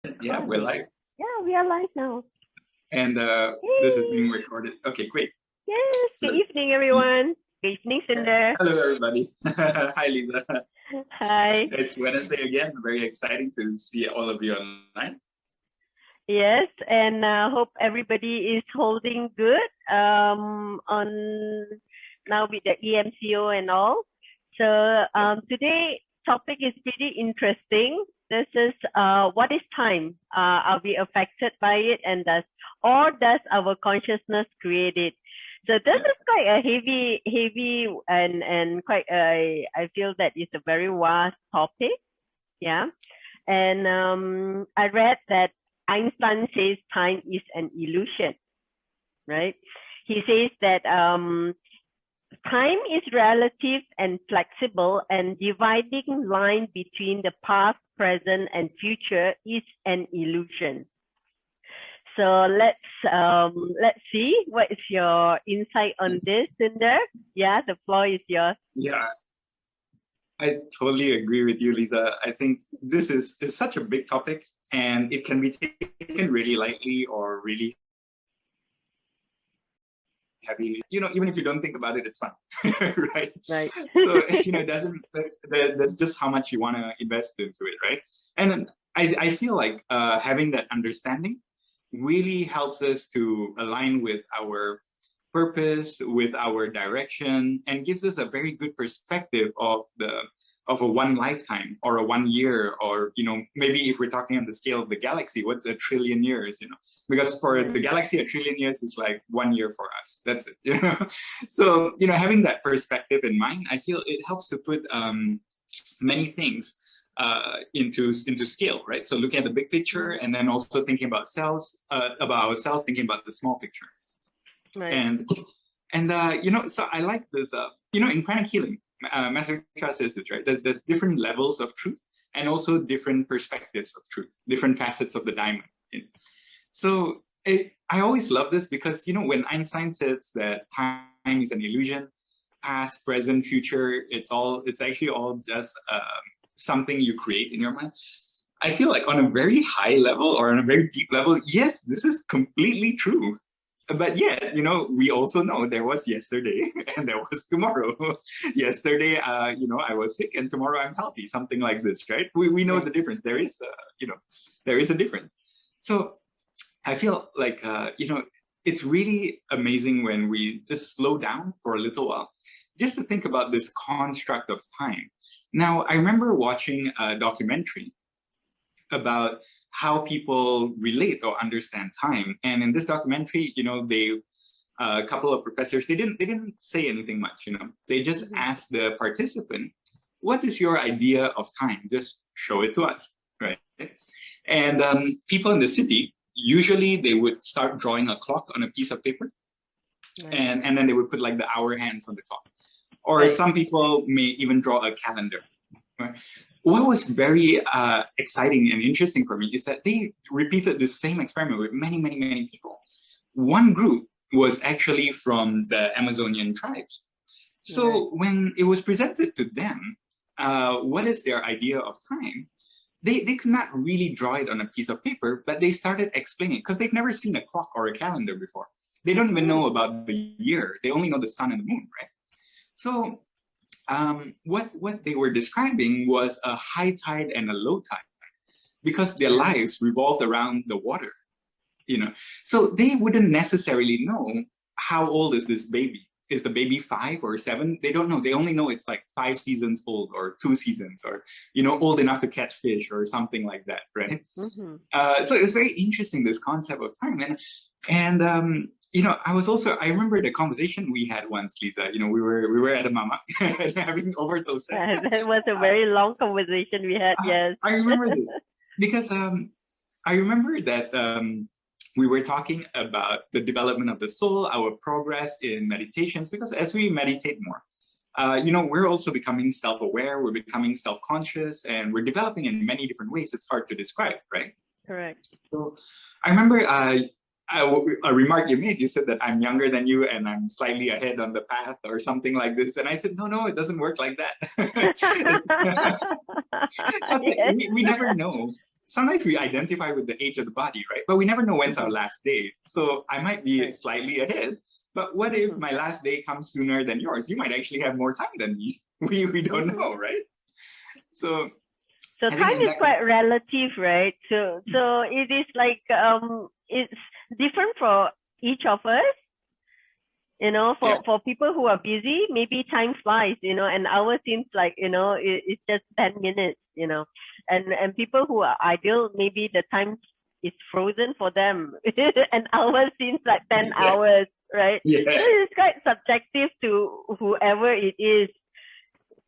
Yeah, we're Recording. live. Yeah, we are live now. And this is being Yay! recorded. Okay, great. Yes. Good So, evening, everyone. Good evening, Sundar. hello, everybody. Hi, Lisa. Hi. It's Wednesday again. Very exciting to see all of you online. Yes, and hope everybody is holding good on now with the EMCO and all. So Yep. today topic is pretty interesting. This is what is time? Are we affected by it, and does our consciousness create it? So this Yeah. is quite a heavy and quite I feel that it's a very vast topic. Yeah, and I read that Einstein says time is an illusion, right? He says that time is relative and flexible, and dividing line between the past, present, and future is an illusion. So let's see what is your insight on this, Sundar. Yeah, the floor is yours. Yeah, I totally agree with you, Lisa. I think this is such a big topic, and it can be taken really lightly or really heavily. Even if you don't think about it, it's fun, right? Right. So, it doesn't, that's just how much you want to invest into it, right? And I feel like having that understanding really helps us to align with our purpose, with our direction, and gives us a very good perspective of a one lifetime or a 1 year, or maybe if we're talking on the scale of the galaxy, what's a trillion years, because for the galaxy a trillion years is like 1 year for us. That's it. So having that perspective in mind, I feel it helps to put many things into scale, right? So looking at the big picture, and then also thinking about ourselves, thinking about the small picture. Right. And so I like this. In pranic healing, Master Cha says this, right? There's different levels of truth, and also different perspectives of truth, different facets of the diamond. So I always love this because when Einstein says that time is an illusion, past, present, future, it's actually all just something you create in your mind. I feel like on a very high level or on a very deep level, yes, this is completely true. But yet, we also know there was yesterday and there was tomorrow. Yesterday, I was sick, and tomorrow I'm healthy, something like this, right? We know the difference. There is, there is a difference. So I feel like, it's really amazing when we just slow down for a little while, just to think about this construct of time. Now, I remember watching a documentary about how people relate or understand time. And in this documentary, a couple of professors, they didn't say anything much, They just asked the participant, what is your idea of time? Just show it to us, right? And people in the city, usually they would start drawing a clock on a piece of paper, Right. and then they would put like the hour hands on the clock. Or some people may even draw a calendar. Right? What was very exciting and interesting for me is that they repeated the same experiment with many, many, many people. One group was actually from the Amazonian tribes. So when it was presented to them, what is their idea of time? They could not really draw it on a piece of paper, but they started explaining, because they've never seen a clock or a calendar before. They don't even know about the year. They only know the sun and the moon, right? So what they were describing was a high tide and a low tide, because their lives revolved around the water, So they wouldn't necessarily know how old is this baby. Is the baby 5 or 7? They don't know. They only know it's like 5 seasons old, or 2 seasons, or old enough to catch fish, or something like that, right? So it's very interesting, this concept of time, and I remember the conversation we had once, Lisa. We were at a mama having overdose. That was a very long conversation we had. Yes. I remember this because I remember that we were talking about the development of the soul, our progress in meditations, because as we meditate more, we're also becoming self-aware, we're becoming self-conscious, and we're developing in many different ways. It's hard to describe, right? Correct. So I remember a remark you made. You said that I'm younger than you and I'm slightly ahead on the path, or something like this. And I said, no, it doesn't work like that. I was like, we never know. sometimes we identify with the age of the body, right? But we never know when's our last day. So I might be slightly ahead, but what if my last day comes sooner than yours? You might actually have more time than me. We don't know, right? So time is quite relative, right? So it is like it's different for each of us. You know, for people who are busy, maybe time flies, you know, an hour seems like, you know, it's just 10 minutes, you know, and people who are ideal, maybe the time is frozen for them. An hour seems like 10 hours, right? So it's quite subjective to whoever it is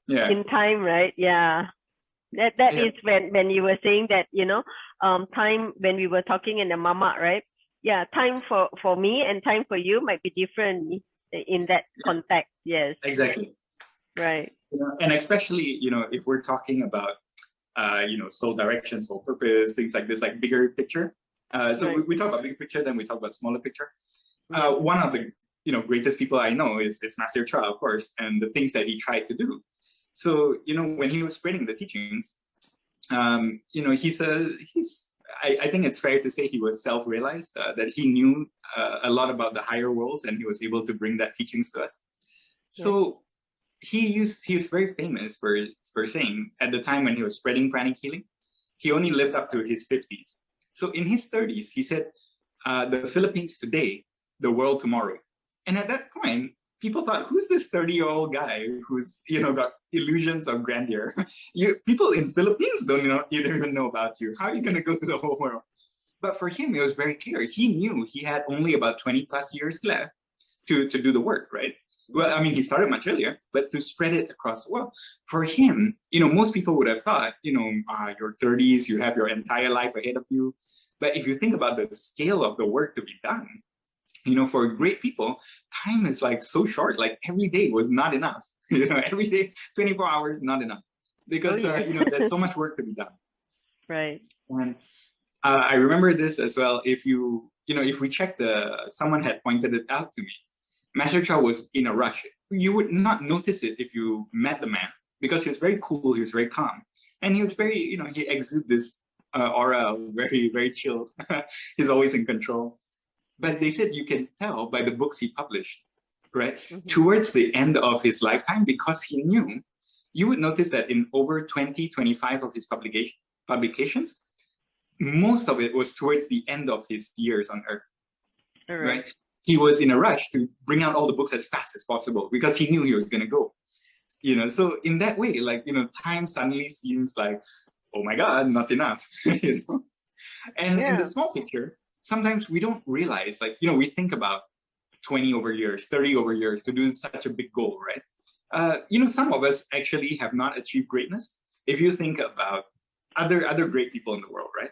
in time, right? That is when you were saying that, you know, time, when we were talking in the mama, right? Time for me and time for you might be different in that context. Yes. Exactly. Right. And especially, you know, if we're talking about, you know, soul direction, soul purpose, things like this, like bigger picture. We talk about big picture, then we talk about smaller picture. One of the, you know, greatest people I know is Master Cha, of course, and the things that he tried to do. So, you know, when he was spreading the teachings, you know, I think it's fair to say he was self-realized, that he knew a lot about the higher worlds, and he was able to bring that teachings to us. So he's very famous for saying at the time when he was spreading pranic healing, he only lived up to his 50s. So in his 30s, he said, the Philippines today, the world tomorrow. And at that point, people thought, who's this 30-year-old guy who's, you know, got illusions of grandeur? People in Philippines don't even know about you. How are you going to go to the whole world? But for him, it was very clear. He knew he had only about 20 plus years left to do the work, right? Well, I mean, he started much earlier, but to spread it across the world. For him, you know, most people would have thought, you know, your 30s, you have your entire life ahead of you. But if you think about the scale of the work to be done, you know, for great people, time is like so short. Like every day was not enough. You know, every day, 24 hours, not enough. Because, you know, there's so much work to be done. Right. And I remember this as well. If we check someone had pointed it out to me. Master Cha was in a rush. You would not notice it if you met the man, because he was very cool, he was very calm. And he was very, you know, he exuded this aura, very, very chill. He's always in control. But they said you can tell by the books he published, right? Towards the end of his lifetime, because he knew, you would notice that in over 25 of his publications, most of it was towards the end of his years on Earth, right? He was in a rush to bring out all the books as fast as possible because he knew he was going to go, you know. So in that way, like, you know, time suddenly seems like, oh my God, not enough, you know. And in the small picture, sometimes we don't realize, like, you know, we think about 20 over years, 30 over years to do such a big goal, right? You know, some of us actually have not achieved greatness. If you think about other great people in the world, right,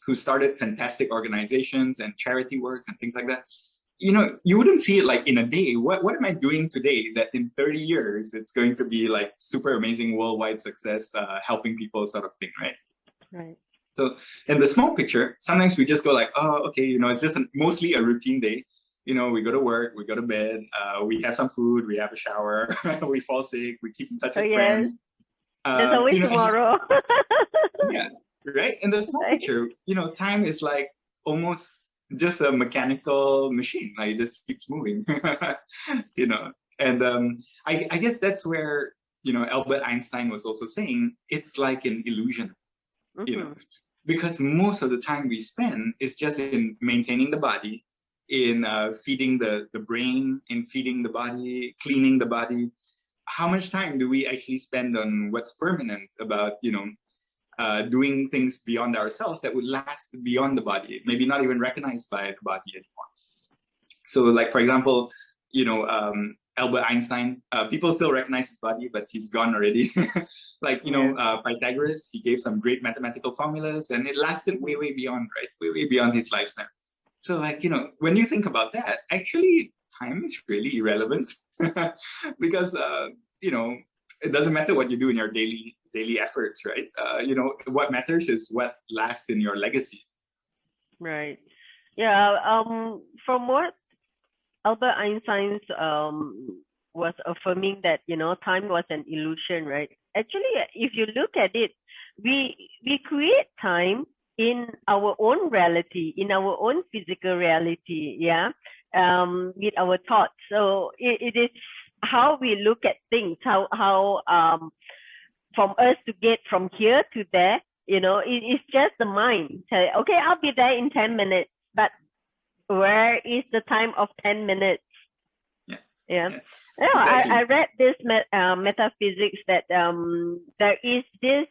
who started fantastic organizations and charity works and things like that, you know, you wouldn't see it like in a day. What am I doing today that in 30 years it's going to be like super amazing worldwide success, helping people sort of thing, right? Right. So in the small picture, sometimes we just go like, oh, okay, you know, it's just mostly a routine day. You know, we go to work, we go to bed, we have some food, we have a shower, we fall sick, we keep in touch with friends. There's always you know, tomorrow. Yeah, right? In the small picture, you know, time is like almost just a mechanical machine. Like, it just keeps moving, you know. And I guess that's where, you know, Albert Einstein was also saying it's like an illusion, you know, because most of the time we spend is just in maintaining the body, in feeding the brain, in feeding the body, cleaning the body. How much time do we actually spend on what's permanent about, you know, doing things beyond ourselves that would last beyond the body, maybe not even recognized by the body anymore? So, like, for example, you know, Albert Einstein, people still recognize his body, but he's gone already. Like, you know, Pythagoras, he gave some great mathematical formulas, and it lasted way, way beyond, right? Way, way beyond his lifespan. So, like, you know, when you think about that, actually, time is really irrelevant because, you know, it doesn't matter what you do in your daily efforts, right? You know, what matters is what lasts in your legacy. Right. Yeah. From what Albert Einstein was affirming, that, you know, time was an illusion, right? Actually, if you look at it, we create time in our own reality, in our own physical reality, yeah, with our thoughts. So it is how we look at things, how from us to get from here to there, it's just the mind. Say, okay, I'll be there in 10 minutes, but where is the time of 10 minutes? Yeah. Exactly. I read this metaphysics that there is this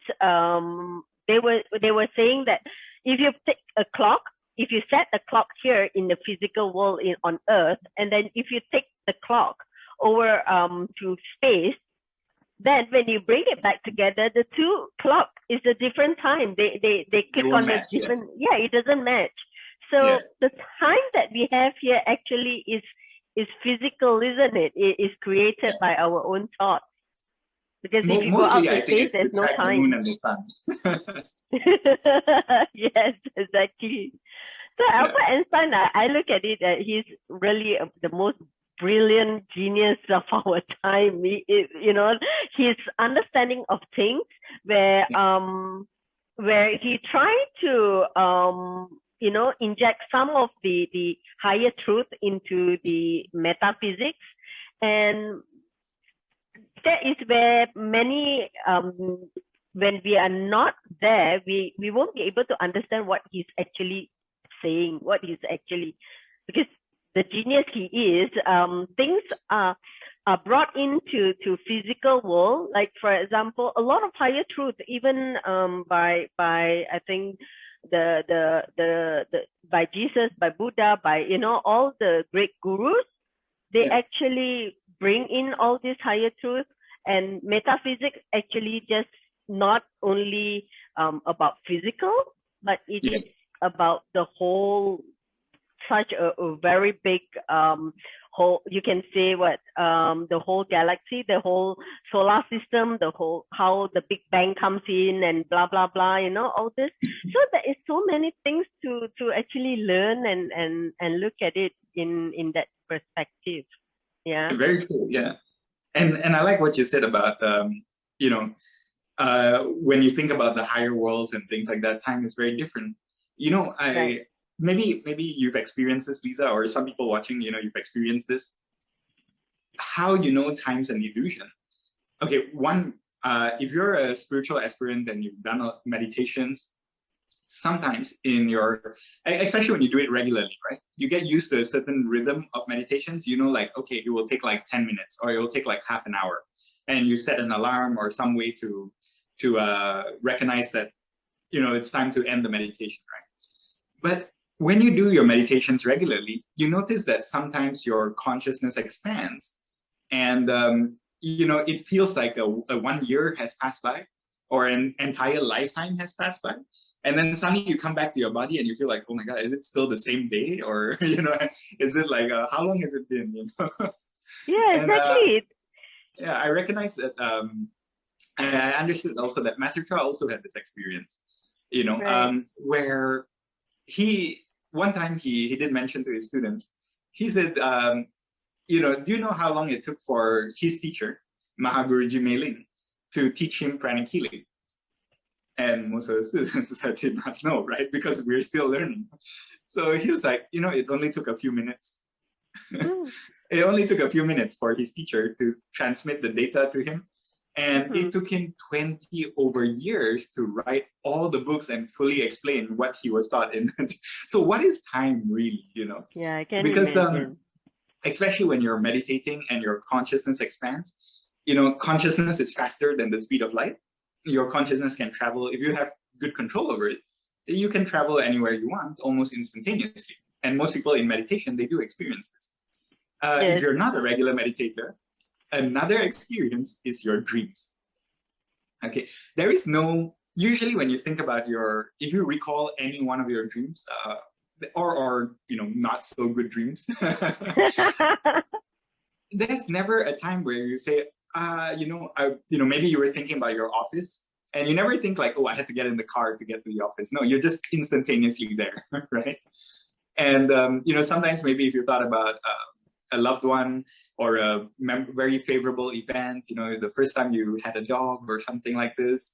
they were saying that if you take a clock, if you set a clock here in the physical world on Earth, and then if you take the clock over to space, then when you bring it back together, the two clock is a different time. They click on a different. Yeah, it doesn't match. So the time that we have here actually is physical, isn't it? It is created by our own thoughts. Because if you go out to space, there's no time. The moon and the sun. Yes, exactly. So Albert Einstein, I look at it that he's really the most brilliant genius of our time. His understanding of things, where he tried to inject some of the higher truth into the metaphysics, and that is where many when we are not there, we won't be able to understand what he's actually saying, because the genius he is, things are brought into physical world. Like, for example, a lot of higher truth, even by I think by Jesus, by Buddha, by all the great gurus, they actually bring in all this higher truth. And metaphysics actually just not only about physical, but it is about the whole, such a very big whole, you can say the whole galaxy, the whole solar system, the whole, how the Big Bang comes in and blah, blah, blah, all this. So there is so many things to actually learn and look at it in that perspective. Yeah. Very true. Yeah. And I like what you said about, when you think about the higher worlds and things like that, time is very different. Maybe you've experienced this, Lisa, or some people watching, you've experienced this. How time's an illusion. Okay, one, if you're a spiritual aspirant and you've done meditations, sometimes especially when you do it regularly, right? You get used to a certain rhythm of meditations, okay, it will take like 10 minutes or it will take like half an hour. And you set an alarm or some way to recognize that, it's time to end the meditation, right? But when you do your meditations regularly, you notice that sometimes your consciousness expands and, it feels like a 1 year has passed by or an entire lifetime has passed by. And then suddenly you come back to your body and you feel like, oh my God, is it still the same day? Or, is it like, how long has it been? Yeah, exactly. And, I recognize that, I understood also that Master Cha also had this experience, where one time he did mention to his students, he said, do you know how long it took for his teacher, Mahaguruji Meiling, to teach him pranic healing? And most of the students did not know, right? Because we're still learning. So he was like, it only took a few minutes. It only took a few minutes for his teacher to transmit the data to him. And it took him 20 over years to write all the books and fully explain what he was taught in. So what is time really, Yeah, I can because imagine. Especially when you're meditating and your consciousness expands, consciousness is faster than the speed of light. Your consciousness can travel, if you have good control over it, you can travel anywhere you want almost instantaneously. And most people in meditation, they do experience this. If you're not a regular meditator, another experience is your dreams. Okay, there is usually when you think about if you recall any one of your dreams, or not so good dreams, there's never a time where you say, maybe you were thinking about your office and you never think like, oh, I had to get in the car to get to the office. No, you're just instantaneously there, right? And, sometimes maybe if you thought about a loved one or a very favorable event, the first time you had a dog or something like this,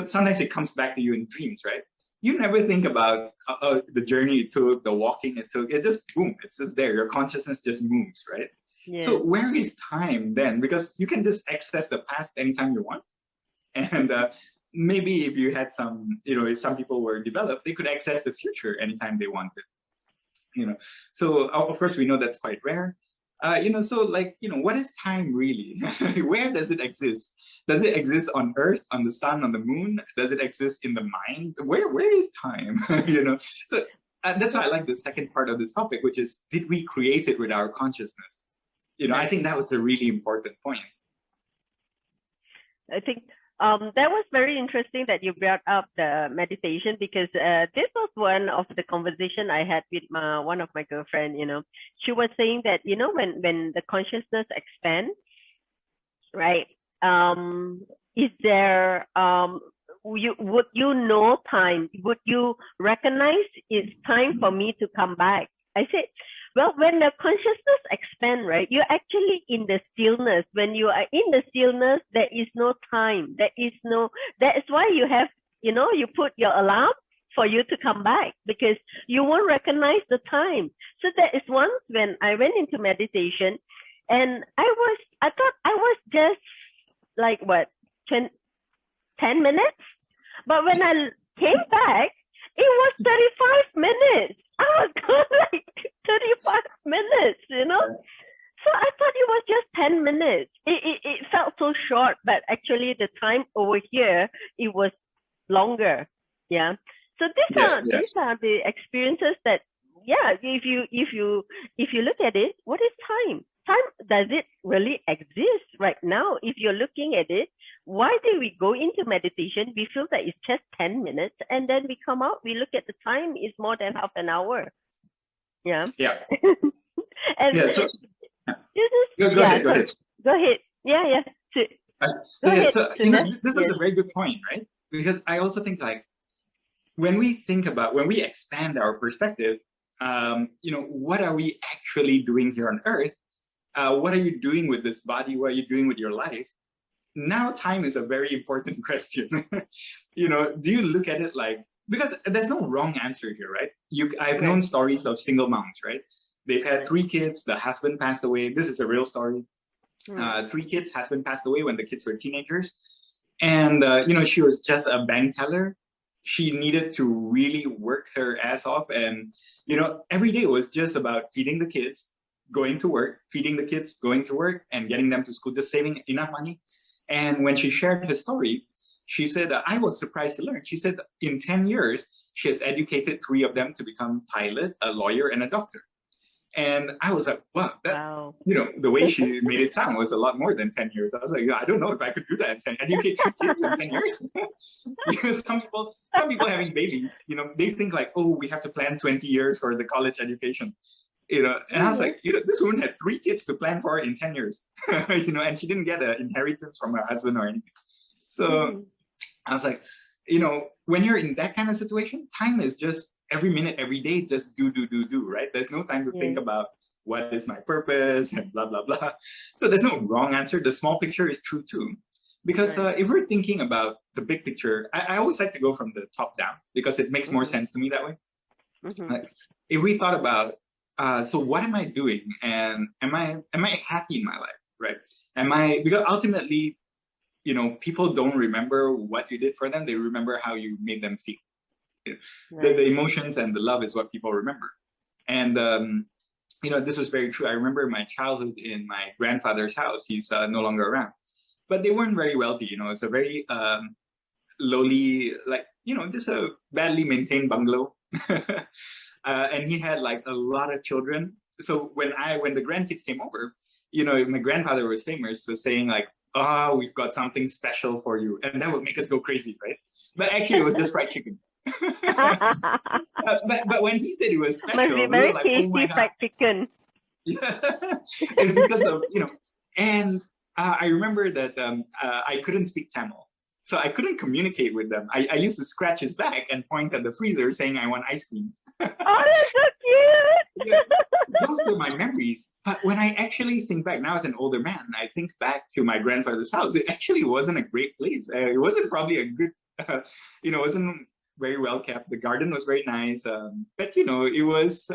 sometimes it comes back to you in dreams, right? you never think about the journey it took, the walking it took. It just boom, it's just there. Your consciousness just moves, right? Yeah. So where is time then? Because you can just access the past anytime you want. And maybe if you had some, if some people were developed, they could access the future anytime they wanted. So of course we know that's quite rare. So what is time really? Where does it exist? Does it exist on Earth, on the sun, on the moon? Does it exist in the mind? Where is time? So that's why I like the second part of this topic, which is, did we create it with our consciousness? I think that was a really important point. I think that was very interesting that you brought up the meditation, because this was one of the conversation I had with one of my girlfriend. She was saying that, when the consciousness expands, right? Is there, would you know time? Would you recognize it's time for me to come back? I said, well, when the consciousness expands, right, you're actually in the stillness. When you are in the stillness, there is no time. That is why you have, you put your alarm for you to come back, because you won't recognize the time. So that is once when I went into meditation, and I thought I was just like, 10 minutes? But when I came back, it was 35 minutes. I was gone like 35 minutes, So I thought it was just 10 minutes. It felt so short, but actually the time over here, it was longer. Yeah. So these are the experiences that, if you look at it, what is time? Time, does it really exist right now? If you're looking at it, why do we go into meditation? We feel that it's just 10 minutes, and then we come out, we look at the time, it's more than half an hour. Yeah. Yeah. And yeah. So, go ahead. Go ahead. Yeah. This was a very good point, right? Because I also think, like, when we expand our perspective, what are we actually doing here on Earth? What are you doing with this body? What are you doing with your life? Now, time is a very important question. Do you look at it like, because there's no wrong answer here, right? I've known stories of single moms, right? They've had 3 kids, the husband passed away. This is a real story. 3 kids, husband passed away when the kids were teenagers. And, she was just a bank teller. She needed to really work her ass off. And, every day was just about feeding the kids, going to work, feeding the kids, going to work, and getting them to school, just saving enough money. And when she shared her story, she said, I was surprised to learn. She said in 10 years, she has educated 3 of them to become pilot, a lawyer, and a doctor. And I was like, wow. The way she made it sound was a lot more than 10 years. I was like, I don't know if I could do that in 10, educate 2 kids in 10 years. Some people having babies, they think like, oh, we have to plan 20 years for the college education. And I was like, this woman had 3 kids to plan for in 10 years, and she didn't get an inheritance from her husband or anything. So I was like, when you're in that kind of situation, time is just every minute, every day, just do, right? There's no time to think about what is my purpose and blah, blah, blah. So there's no wrong answer. The small picture is true too. Because if we're thinking about the big picture, I always like to go from the top down, because it makes more sense to me that way. If we thought about, so what am I doing, and am I happy in my life, right? Because ultimately, people don't remember what you did for them. They remember how you made them feel. The emotions and the love is what people remember. And, this was very true. I remember my childhood in my grandfather's house. He's no longer around. But they weren't very wealthy. It's a very lowly, just a badly maintained bungalow. And he had like a lot of children. So when the grandkids came over, my grandfather was famous for saying like, oh, we've got something special for you. And that would make us go crazy, right? But actually it was just fried chicken. but when he said it was special, must be very tasty fried chicken. Yeah, it's because of and I remember that I couldn't speak Tamil, so I couldn't communicate with them. I used to scratch his back and point at the freezer saying I want ice cream. Oh, that's so cute. Yeah, those were my memories. But when I actually think back now as an older man, I think back to my grandfather's house. It actually wasn't a great place. It wasn't probably a good, it wasn't very well kept. The garden was very nice, but you know, it was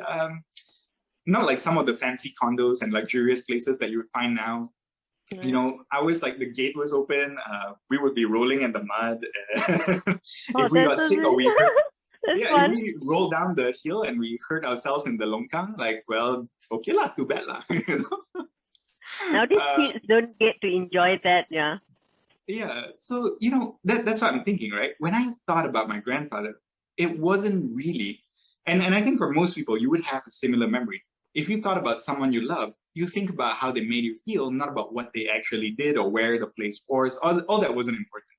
not like some of the fancy condos and luxurious places that you would find now. You know, I was like, the gate was open. We would be rolling in the mud. If we got sick or we hurt, if we rolled down the hill and we hurt ourselves in the longkang, like, well, okay lah, too bad lah. You know? Now these kids don't get to enjoy that, yeah. Yeah, so, you know, that's what I'm thinking, right? When I thought about my grandfather, it wasn't really, and I think for most people, you would have a similar memory. If you thought about someone you love, you think about how they made you feel, not about what they actually did or where the place was. All that wasn't important.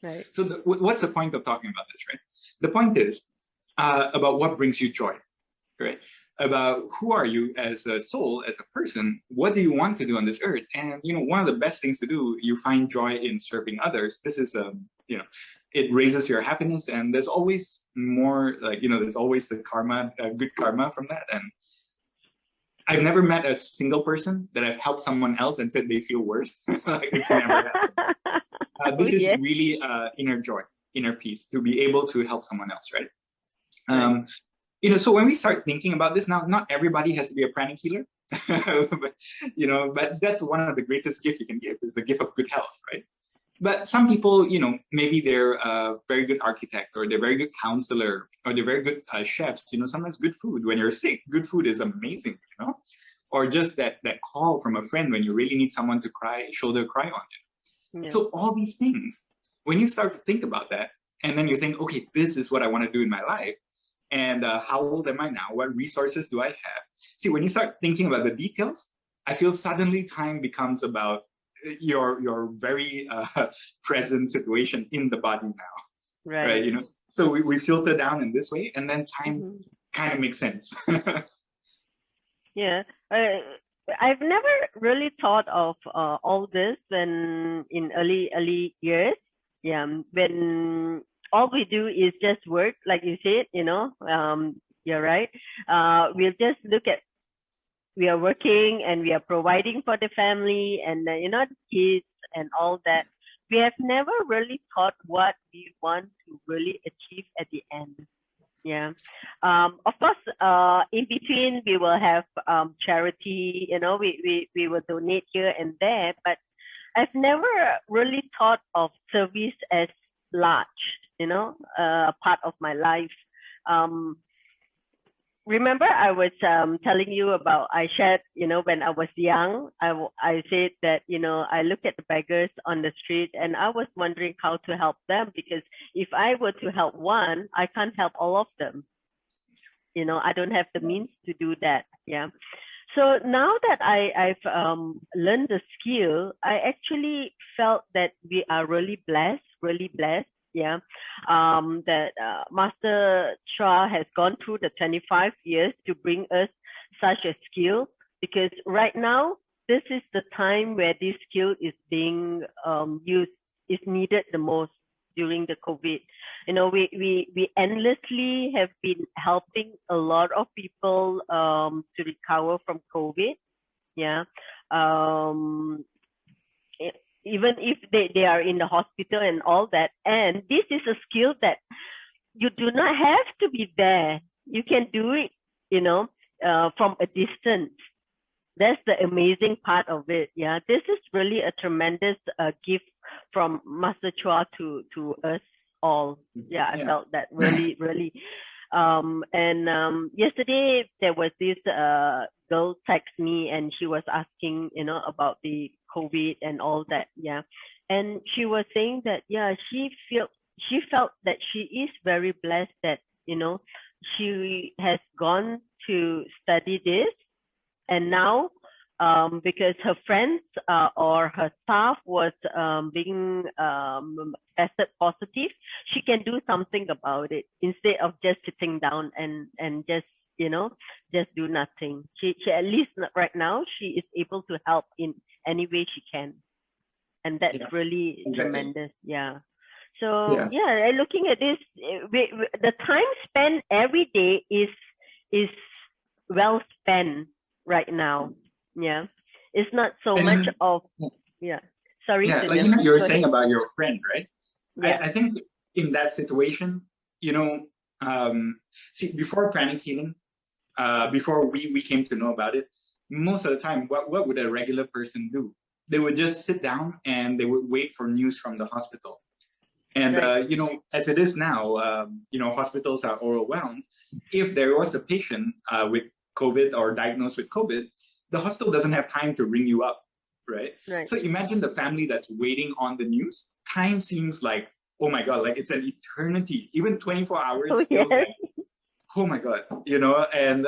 Right. So what's the point of talking about this, right? The point is about what brings you joy, right? About who are you as a soul, as a person, what do you want to do on this earth? And, you know, one of the best things to do, you find joy in serving others. This is, you know, it raises your happiness, and there's always more, like, you know, there's always the karma, good karma from that. And I've never met a single person that I've helped someone else and said they feel worse. Like, it's never happened. This is really inner joy, inner peace, to be able to help someone else, right? You know, so when we start thinking about this now, not everybody has to be a pranic healer, but, you know, but that's one of the greatest gifts you can give, is the gift of good health, right? But some people, you know, maybe they're a very good architect, or they're very good counselor, or they're very good chefs. You know, sometimes good food when you're sick, good food is amazing, you know, or just that call from a friend when you really need someone to shoulder cry on you. Yeah. So all these things, when you start to think about that, and then you think, okay, this is what I want to do in my life. And how old am I now? What resources do I have? See, when you start thinking about the details, I feel suddenly time becomes about your very present situation in the body now, right? You know, so we filter down in this way, and then time kind of makes sense. Yeah, I've never really thought of all this when in early years. Yeah, when all we do is just work, like you said, you know, you're right. We'll just look at, we are working and we are providing for the family and, you know, the kids and all that. We have never really thought what we want to really achieve at the end. Yeah. Of course, in between, we will have charity, you know, we will donate here and there, but I've never really thought of service as large, you know, part of my life. Remember, I was telling you about, I shared, you know, when I was young, I said that, you know, I look at the beggars on the street and I was wondering how to help them, because if I were to help one, I can't help all of them. You know, I don't have the means to do that. Yeah. So now that I've learned the skill, I actually felt that we are really blessed. Yeah, that Master Chua has gone through the 25 years to bring us such a skill, because right now, this is the time where this skill is being used, is needed the most during the COVID. You know, we endlessly have been helping a lot of people to recover from COVID. Yeah. Even if they are in the hospital and all that. And this is a skill that you do not have to be there. You can do it, you know, from a distance. That's the amazing part of it. Yeah, this is really a tremendous gift from Master Chua to us all. Yeah, I felt that really. Yesterday there was this girl text me and she was asking, you know, about the COVID and all that. Yeah, and she was saying that she felt that she is very blessed that, you know, she has gone to study this, and now because her friends or her staff was being tested positive, she can do something about it instead of just sitting down and just, you know, just do nothing. She at least right now, she is able to help in any way she can. And that's really tremendous. Yeah. So looking at this, the time spent every day is well spent right now. Yeah, it's not so much of sorry. Yeah, like, you know, you were saying about your friend, right? Yeah. I think in that situation, you know, see, before pranic healing, before we came to know about it, most of the time, what would a regular person do? They would just sit down and they would wait for news from the hospital. And, Right. you know, as it is now, you know, hospitals are overwhelmed. If there was a patient with COVID or diagnosed with COVID, the hospital doesn't have time to ring you up, right? Right. So imagine the family that's waiting on the news. Time seems like, oh my God, like it's an eternity. Even 24 hours Oh, feels yes. like, oh my God, you know, and,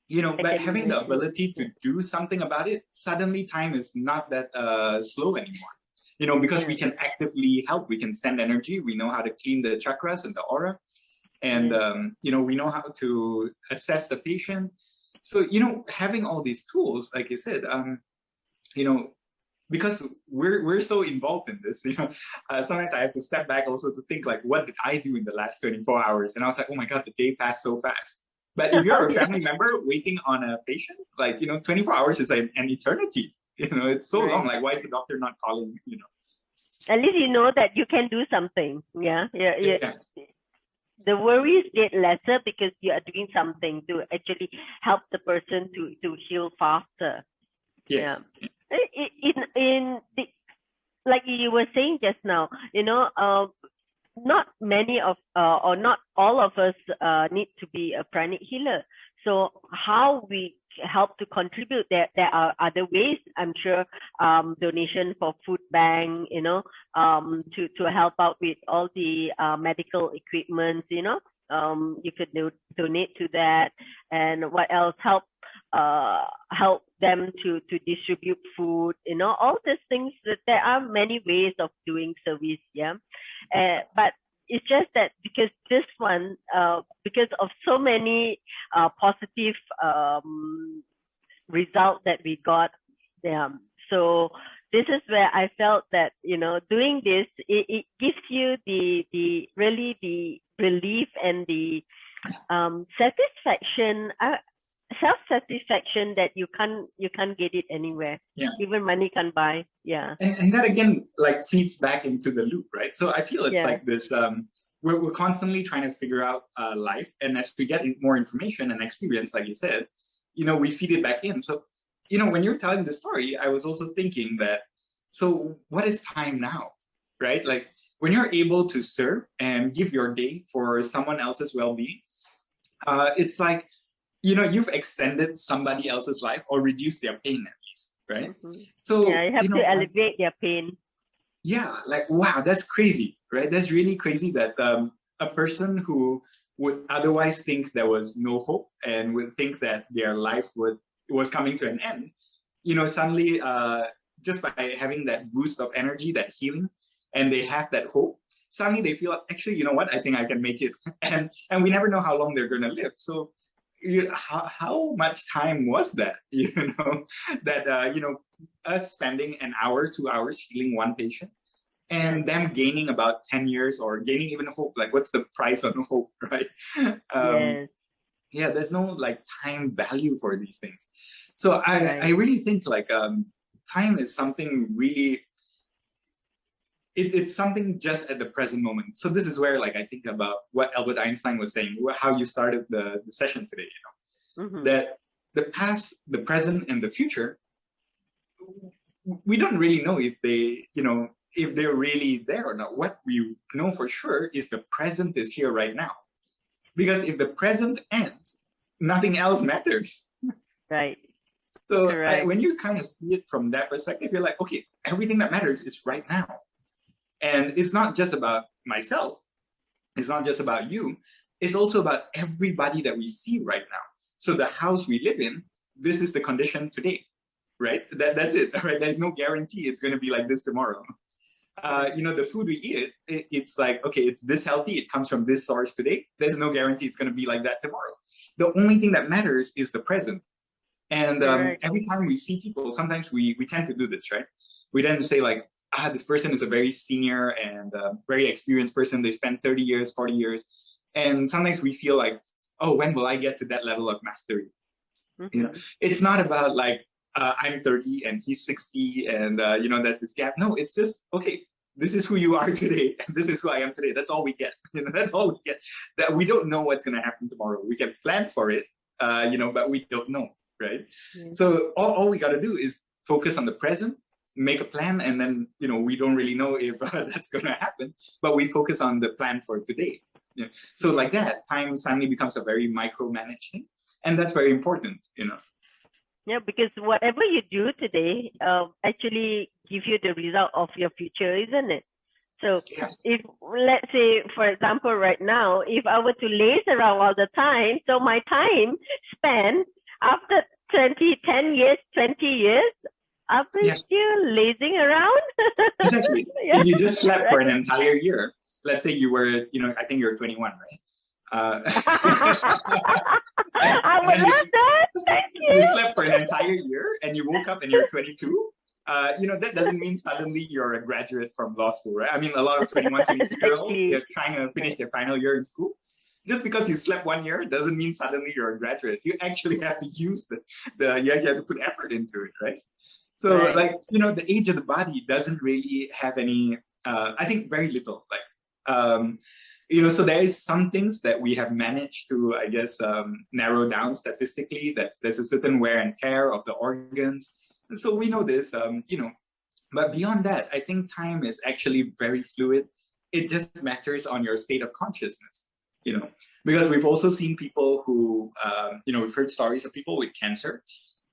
you know, I but can having the imagine. ability to do something about it, suddenly time is not that slow anymore. You know, because we Yeah. can actively help, we can send energy, we know how to clean the chakras and the aura, and Yeah. you know, we know how to assess the patient. So, you know, having all these tools, like you said, you know, because we're so involved in this, you know, sometimes I have to step back also to think like, what did I do in the last 24 hours? And I was like, oh my God, the day passed so fast. But if you're a family member waiting on a patient, like, you know, 24 hours is an eternity. You know, it's so long. Right. Like, why is the doctor not calling? You know, At least you know that you can do something. Yeah. Yeah. Yeah. yeah, The worries get lesser because you are doing something to actually help the person to heal faster. Yeah. yes, In the, like you were saying just now, you know, not many of or not all of us need to be a pranic healer. So how we help to contribute, there are other ways, I'm sure. Donation for food bank, you know, to help out with all the medical equipment, you know. You could donate to that. And what else? Help them to distribute food, you know, all these things. That there are many ways of doing service. Yeah. But it's just that because this one, because of so many positive results that we got, so this is where I felt that, you know, doing this, it gives you the really the relief and the satisfaction, self-satisfaction that you can't get it anywhere. yeah. Even money can't buy. Yeah. And that again, like, feeds back into the loop, right? So I feel it's Yeah. like this, we're constantly trying to figure out life. And as we get more information and experience, like you said, you know, we feed it back in. So, you know, when you're telling the story, I was also thinking that, so what is time now, right? Like, when you're able to serve and give your day for someone else's well-being, it's like, you know, you've extended somebody else's life or reduced their pain at least, right? Mm-hmm. So, Yeah, you have you know, to alleviate their pain. yeah, like, wow, that's crazy, right? That's really crazy that a person who would otherwise think there was no hope and would think that their life was coming to an end, you know, suddenly just by having that boost of energy, that healing, and they have that hope, suddenly they feel, actually, you know what, I think I can make it. And we never know how long they're going to live. So how much time was that, you know, that, you know, us spending an hour, 2 hours healing one patient and them gaining about 10 years or gaining even hope. Like, what's the price on hope, right? Yes. Yeah, there's no like time value for these things. So I Right. really think like time is something really, it's something just at the present moment. So this is where, like, I think about what Albert Einstein was saying, how you started the session today, you know, Mm-hmm. that the past, the present, and the future, we don't really know if they, you know, if they're really there or not. What we know for sure is the present is here right now. Because if the present ends, nothing else matters. Right. So Correct. when you kind of see it from that perspective, you're like, okay, everything that matters is right now. And it's not just about myself. It's not just about you. It's also about everybody that we see right now. So the house we live in, this is the condition today, right? That's it, right? There's no guarantee it's going to be like this tomorrow. You know, the food we eat, it's like, okay, it's this healthy. It comes from this source today. There's no guarantee it's going to be like that tomorrow. The only thing that matters is the present. And every time we see people, sometimes we tend to do this, right? We tend to say like, this person is a very senior and very experienced person. They spend 30 years, 40 years. And sometimes we feel like, oh, when will I get to that level of mastery? Mm-hmm. You know, it's not about like, I'm 30 and he's 60 and, you know, there's this gap. No, it's just, okay, this is who you are today, and this is who I am today. That's all we get. That's all we get. That we don't know what's going to happen tomorrow. We can plan for it, but we don't know, right? So all we got to do is focus on the present, make a plan, and then we don't really know if that's going to happen, but we focus on the plan for today. So like that, time suddenly becomes a very micromanaged thing, and that's very important. Yeah, because whatever you do today actually give you the result of your future, isn't it? So if, let's say, for example, right now, if I were to laze around all the time, so my time spent after 10 years, 20 years, I'll be still lazing around. Exactly. If you just slept for an entire year, let's say you were, I think you're 21, right? I would love that. Thank you. You slept for an entire year and you woke up and you're 22. That doesn't mean suddenly you're a graduate from law school, right? I mean, a lot of 21, 22-year-olds, they're trying to finish their final year in school. Just because you slept 1 year doesn't mean suddenly you're a graduate. You actually have to use you actually have to put effort into it, right? So the age of the body doesn't really have any, I think very little, so there is some things that we have managed to, I guess, narrow down statistically, that there's a certain wear and tear of the organs. And so we know this, but beyond that, I think time is actually very fluid. It just matters on your state of consciousness, because we've also seen people who, we've heard stories of people with cancer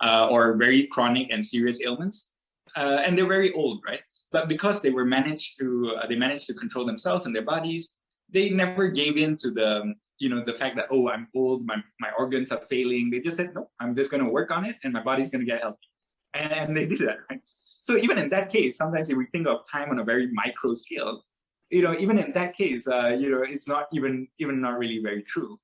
or very chronic and serious ailments, and they're very old, right? But because they managed to control themselves and their bodies, they never gave in to the fact that, oh, I'm old, my organs are failing. They just said, no, I'm just going to work on it and my body's going to get healthy. And they did that, right? So even in that case, sometimes if we think of time on a very micro scale, even in that case, it's not even not really very true.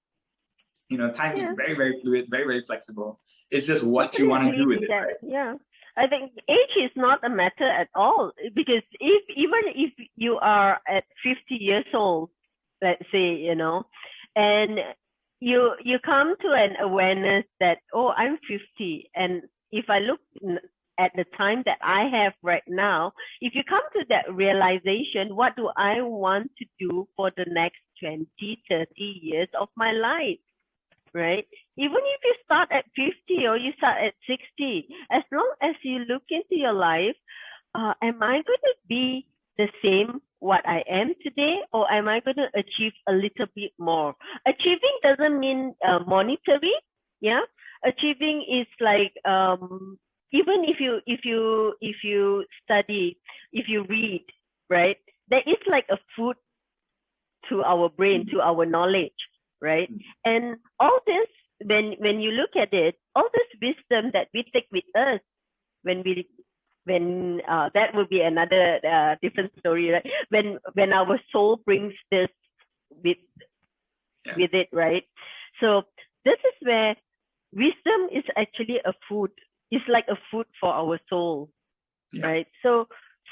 Time is very, very fluid, very, very flexible. It's just what you want to do with it, right? Yeah. I think age is not a matter at all, because even if you are at 50 years old, let's say, and you come to an awareness that, oh, I'm 50, and if I look at the time that I have right now, if you come to that realization, what do I want to do for the next 20, 30 years of my life, right? Even if you start at 50 or you start at 60, as long as you look into your life, am I going to be the same what I am today, or am I going to achieve a little bit more? Achieving doesn't mean monetary. Yeah, achieving is like even if you study, if you read, right? There is like a food to our brain, to our knowledge, right? And all this, when you look at it, all this wisdom that we take with us when that will be another different story, right? When our soul brings this with it, right? So this is where wisdom is actually a food. It's like a food for our soul, right? So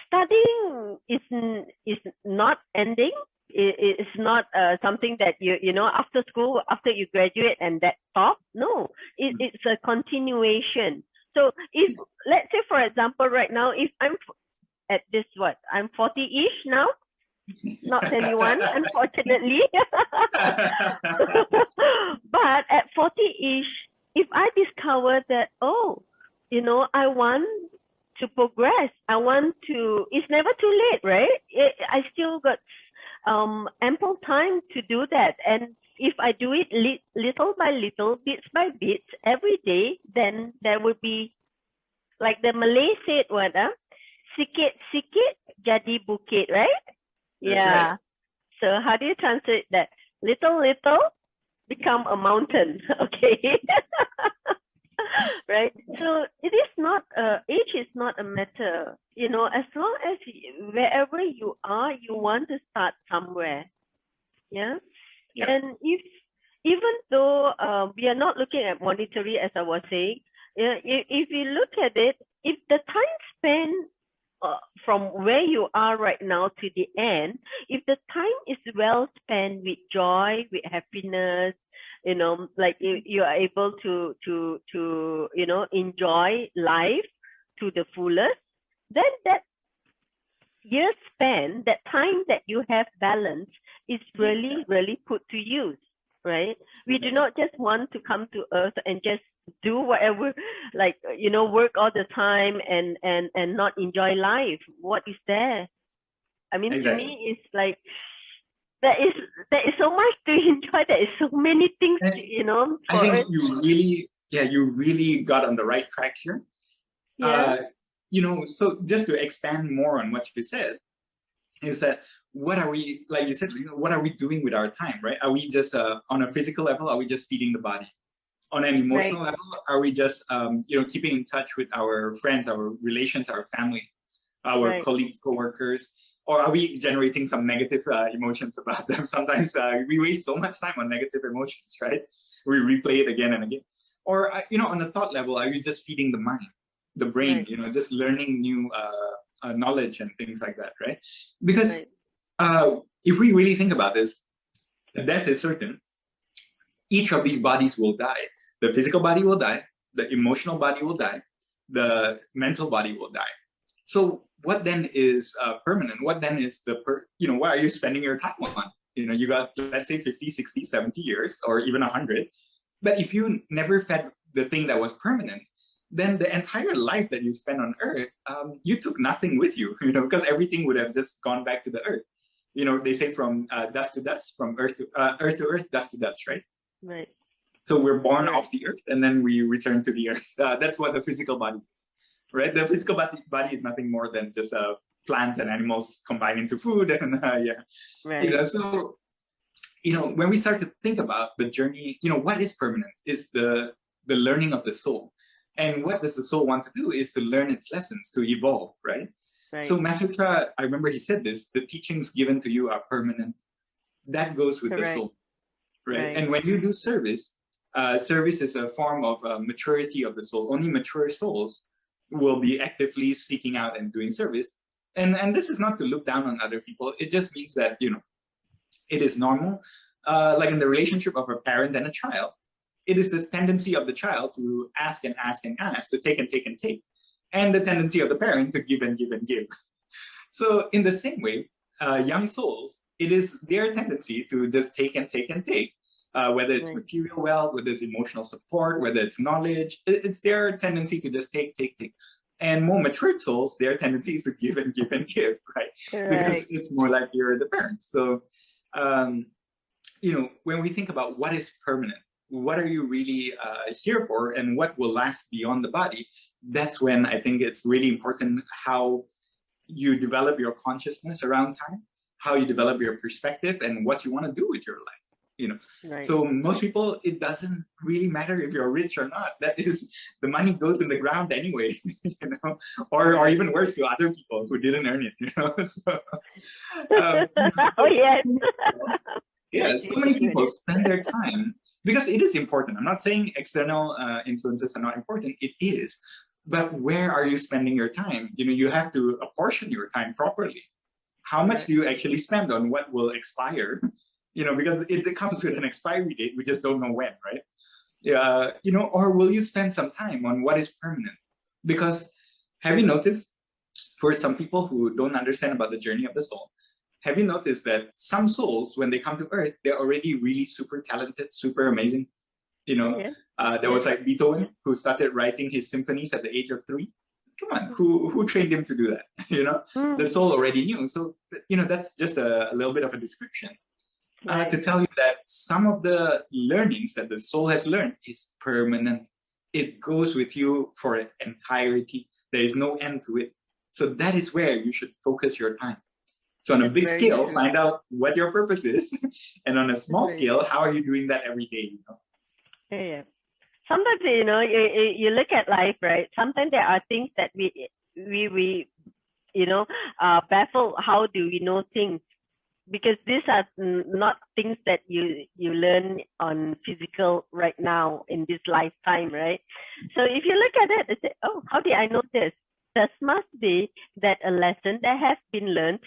studying is not ending. It's not something that after school, after you graduate and that stop. No, it's a continuation. So if, let's say, for example, right now, if I'm at this, I'm 40-ish now, not 21, unfortunately. But at 40-ish, if I discover that, I want to progress, it's never too late, right? I still got ample time to do that. And if I do it little by little, bits by bits, every day, then there will be, like the Malay said, sikit-sikit jadi bukit, right? That's right. So how do you translate that? Little become a mountain, okay? Right? So it is not, age is not a matter, as long as wherever you are, you want to start somewhere. Yeah. And even though we are not looking at monetary, as I was saying, if you look at it, if the time spent from where you are right now to the end, if the time is well spent with joy, with happiness, like you are able to enjoy life to the fullest, then years span, that time that you have balance is really, really put to use, right? We do not just want to come to earth and just do whatever, like, work all the time and not enjoy life. What is there? I mean, to me, it's like, there is so much to enjoy. There is so many things, I think you really got on the right track here. Yeah. So just to expand more on what you said, is that what are we, like you said, what are we doing with our time, right? Are we just on a physical level, are we just feeding the body? On an emotional level, are we just keeping in touch with our friends, our relations, our family, our colleagues, co-workers? Or are we generating some negative emotions about them? Sometimes we waste so much time on negative emotions, right? We replay it again and again. Or, on the thought level, are you just feeding the mind, the brain, just learning new knowledge and things like that, right? Because if we really think about this, death is certain. Each of these bodies will die. The physical body will die. The emotional body will die. The mental body will die. So what then is permanent? What then is what are you spending your time on? You got, let's say 50, 60, 70 years, or even 100. But if you never fed the thing that was permanent, then the entire life that you spent on earth, you took nothing with you, because everything would have just gone back to the earth. They say from dust to dust, from earth to earth, dust to dust, right? Right. So we're born off the earth and then we return to the earth. That's what the physical body is, right? The physical body is nothing more than just plants and animals combined into food. And Right. So, when we start to think about the journey, what is permanent is the learning of the soul. And what does the soul want to do is to learn its lessons, to evolve, right? So Master Tra, I remember he said this, the teachings given to you are permanent. That goes with the soul, right? And when you do service, service is a form of maturity of the soul. Only mature souls will be actively seeking out and doing service. And this is not to look down on other people. It just means that, it is normal. Like in the relationship of a parent and a child, it is this tendency of the child to ask and ask and ask, to take and take and take, and the tendency of the parent to give and give and give. So in the same way, young souls, it is their tendency to just take and take and take, whether it's material wealth, whether it's emotional support, whether it's knowledge, it's their tendency to just take, take, take. And more matured souls, their tendency is to give and give and give, right? Because it's more like you're the parents. So, when we think about what is permanent, what are you really here for, and what will last beyond the body, that's when I think it's really important how you develop your consciousness around time, how you develop your perspective, and what you want to do with your life. So most people, it doesn't really matter if you're rich or not. That is, the money goes in the ground anyway, or even worse, to other people who didn't earn it. So, oh yes. Yeah, so many people spend their time, because it is important. I'm not saying external influences are not important. It is. But where are you spending your time? You have to apportion your time properly. How much do you actually spend on what will expire? Because it comes with an expiry date. We just don't know when, right? Or will you spend some time on what is permanent? Because have you noticed, for some people who don't understand about the journey of the soul, have you noticed that some souls, when they come to Earth, they're already really super talented, super amazing? There was like Beethoven, who started writing his symphonies at the age of 3. Come on, who trained him to do that? The soul already knew. So, that's just a little bit of a description to tell you that some of the learnings that the soul has learned is permanent. It goes with you for entirety. There is no end to it. So that is where you should focus your time. So on a big scale, find out what your purpose is. And on a small scale, how are you doing that every day? Yeah. Sometimes, you look at life, right? Sometimes there are things that we baffled. How do we know things? Because these are not things that you learn on physical right now in this lifetime, right? So if you look at it and say, oh, how did I know this? This must be that a lesson that has been learned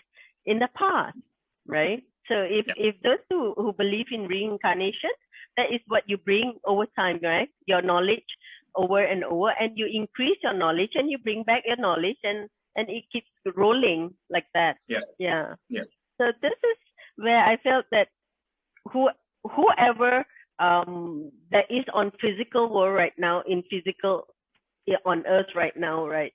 in the past, right? So if those who believe in reincarnation, that is what you bring over time, right? Your knowledge over and over, and you increase your knowledge and you bring back your knowledge, and and it keeps rolling like that. Yeah. Yeah. Yeah. So this is where I felt that whoever that is on physical world right now, on earth right now, right?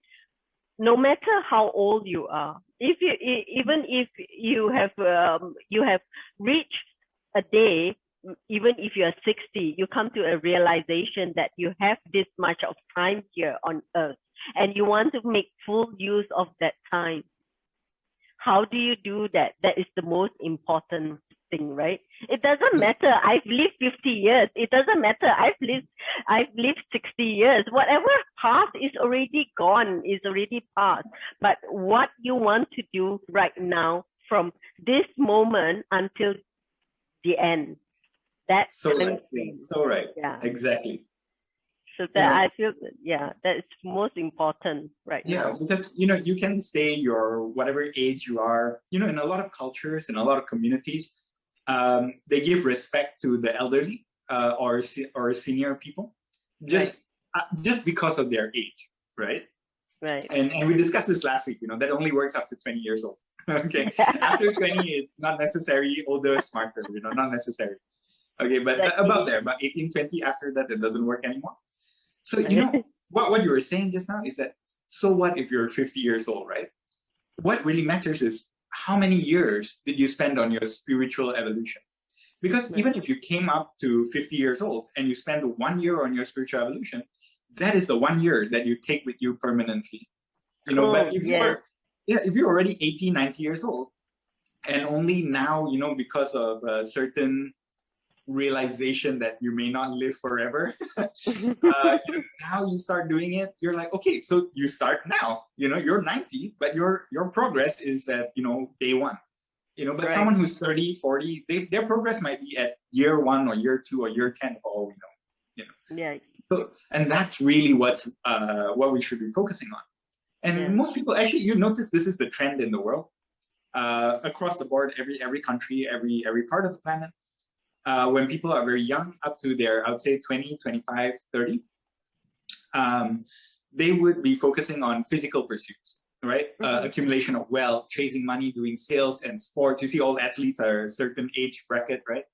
No matter how old you are, even if you have reached a day, even if you are 60, you come to a realization that you have this much of time here on earth, and you want to make full use of that time. How do you do that? That is the most important thing, right? It doesn't matter I've lived 50 years. It doesn't matter I've lived 60 years. Whatever past is already gone, is already past. But what you want to do right now, from this moment until the end, that's So right. Yeah. Exactly. So that I feel that is most important right now. Yeah, because you can say your whatever age you are. In a lot of cultures, in a lot of communities, they give respect to the elderly or senior people, just because of their age, right? Right. And we discussed this last week. That only works up to 20 years old. Okay, after 20, it's not necessary. Older, smarter. Not necessary. Okay, but about 18, 20, after that, it doesn't work anymore. So, what you were saying just now is that, so what if you're 50 years old, right? What really matters is how many years did you spend on your spiritual evolution? Because even if you came up to 50 years old and you spend 1 year on your spiritual evolution, that is the 1 year that you take with you permanently. But if you're already 80, 90 years old, and only now, because of a certain realization that you may not live forever, now you start doing it, you're like, okay, so you start now, you're 90, but your progress is at day one, but someone who's 30, 40, their progress might be at year 1 or year 2 or year 10 for all we know. So, and that's really what we should be focusing on. And most people, actually, you notice this is the trend in the world, across the board, every country, every part of the planet. When people are very young, up to their, I would say 20, 25, 30, they would be focusing on physical pursuits, right? Accumulation of wealth, chasing money, doing sales and sports. You see all athletes are a certain age bracket, right?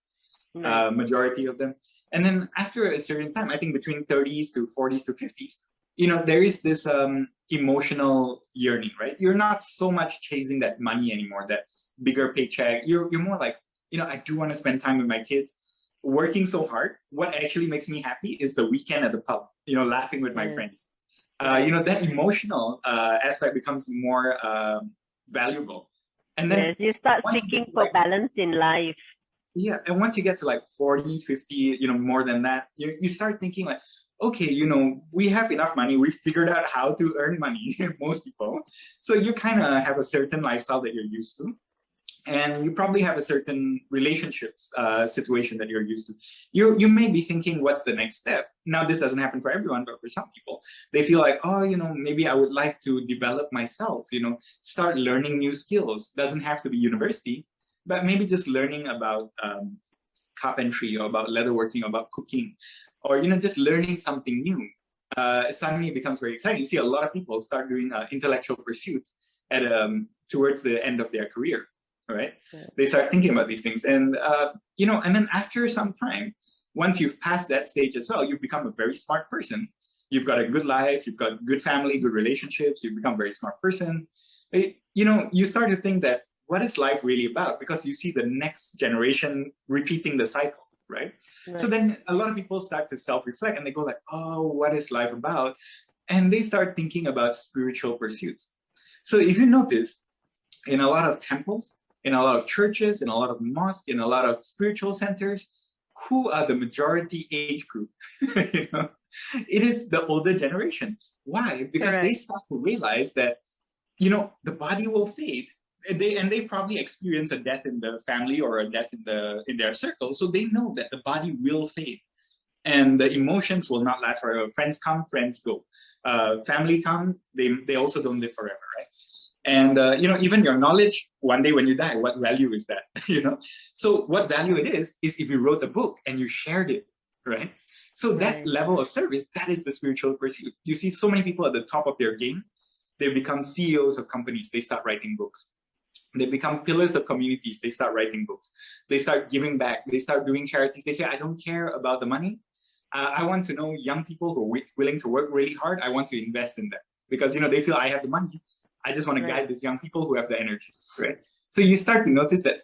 Majority of them. And then after a certain time, I think between 30s to 40s to 50s, there is this emotional yearning, right? You're not so much chasing that money anymore, that bigger paycheck. You're more like, I do want to spend time with my kids. Working so hard, what actually makes me happy is the weekend at the pub, laughing with my friends. That emotional aspect becomes more valuable. And then you start seeking for balance in life. Yeah, and once you get to like 40, 50, more than that, you start thinking like, okay, we have enough money. We've figured out how to earn money, most people. So you kind of have a certain lifestyle that you're used to. And you probably have a certain relationships situation that you're used to. You may be thinking, what's the next step? Now, this doesn't happen for everyone, but for some people, they feel like, maybe I would like to develop myself, start learning new skills. Doesn't have to be university, but maybe just learning about carpentry or about leatherworking, about cooking, or, just learning something new. Suddenly it becomes very exciting. You see a lot of people start doing intellectual pursuits at towards the end of their career. Right? They start thinking about these things. And, and then after some time, once you've passed that stage as well, you've become a very smart person. You've got a good life, you've got good family, good relationships, you've become a very smart person. You start to think that, what is life really about? Because you see the next generation repeating the cycle, right? So then a lot of people start to self-reflect and they go like, oh, what is life about? And they start thinking about spiritual pursuits. So if you notice, in a lot of temples, in a lot of churches, in a lot of mosques, in a lot of spiritual centers, who are the majority age group? It is the older generation. Why? Because they start to realize that, the body will fade. They've probably experienced a death in the family or a death in their circle. So they know that the body will fade. And the emotions will not last forever. Friends come, friends go. Family come, they also don't live forever, right? And, even your knowledge, one day when you die, what value is that, So what value it is if you wrote a book and you shared it, right? So that level of service, that is the spiritual pursuit. You see so many people at the top of their game, They become CEOs of companies. They start writing books. They become pillars of communities. They start writing books. They start giving back. They start doing charities. They say, I don't care about the money. I want to know young people who are willing to work really hard. I want to invest in them because, they feel I have the money. I just want to guide these young people who have the energy, right? So you start to notice that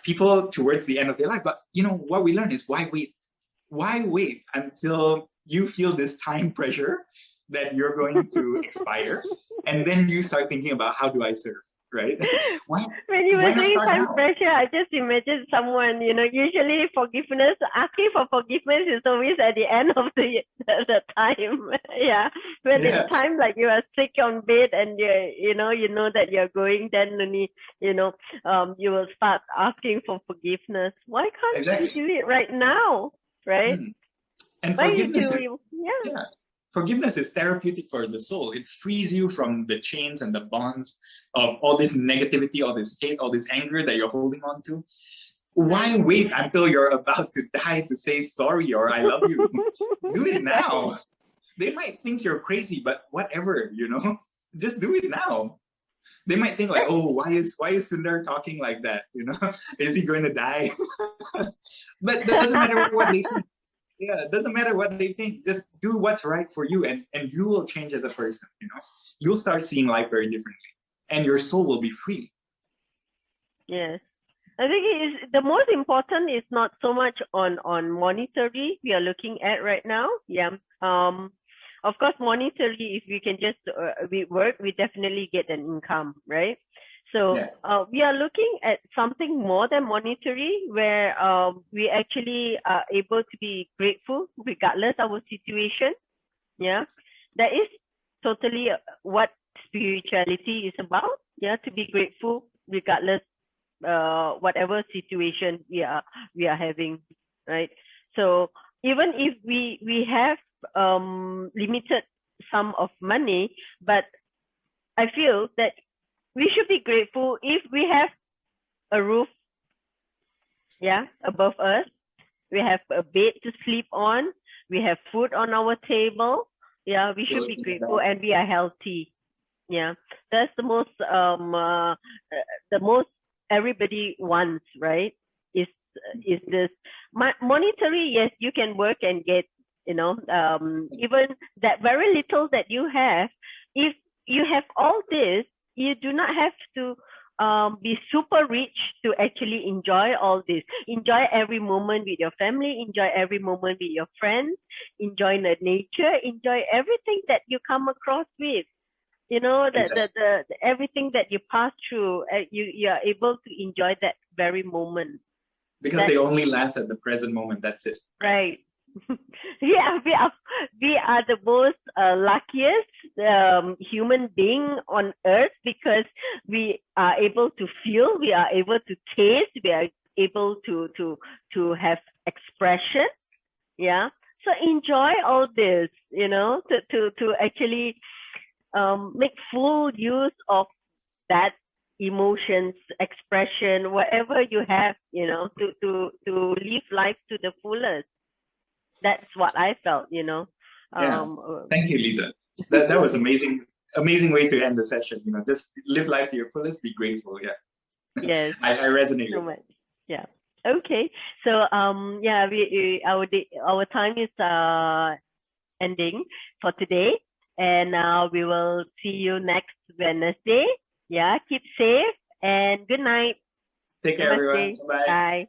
people towards the end of their life, but what we learn is why wait? Why wait until you feel this time pressure that you're going to expire, and then you start thinking about how do I serve, right? When you were saying time pressure, I just imagine someone, usually asking for forgiveness is always at the end of the time. Yeah. When it's time like you are sick on bed and you know that you're going, then only, you will start asking for forgiveness. Why can't you do it right now? Right? And forgiveness is therapeutic for the soul. It frees you from the chains and the bonds of all this negativity, all this hate, all this anger that you're holding on to. Why wait until you're about to die to say sorry or I love you? Do it now. They might think you're crazy, but whatever, just do it now. They might think like, oh, why is Sundar talking like that? Is he going to die? But that doesn't matter what they think. Yeah, it doesn't matter what they think. Just do what's right for you, and you will change as a person. You'll start seeing life very differently, and your soul will be free. Yes, I think the most important is not so much on monetary we are looking at right now. Yeah. Of course, monetarily, if we can just we work, we definitely get an income, right? So we are looking at something more than monetary, where we actually are able to be grateful regardless of our situation. Yeah, that is totally what spirituality is about. Yeah, to be grateful regardless whatever situation we are having, right? So even if we have limited sum of money, but I feel that we should be grateful if we have a roof, above us. We have a bed to sleep on. We have food on our table. Yeah, we should be grateful, and we are healthy. Yeah, that's the most everybody wants, right? Is this monetary? Yes, you can work and get, even that very little that you have. If you have all this, you do not have to be super rich to actually enjoy all this. Enjoy every moment with your family, enjoy every moment with your friends, enjoy the nature, enjoy everything that you come across with. The everything that you pass through, you are able to enjoy that very moment. Because they only last at the present moment. That's it. Right. Yeah, we are the most luckiest human being on earth, because we are able to feel, we are able to taste, we are able to have expression. Yeah. So enjoy all this, to actually make full use of that emotions, expression, whatever you have, to live life to the fullest. That's what I felt, Thank you, Liza. That was amazing way to end the session. Just live life to your fullest, be grateful. Yeah. Yes. I resonate so much. Yeah. Okay. So our time is ending for today, and we will see you next Wednesday. Yeah. Keep safe and good night. Take care, everyone. Bye. Bye.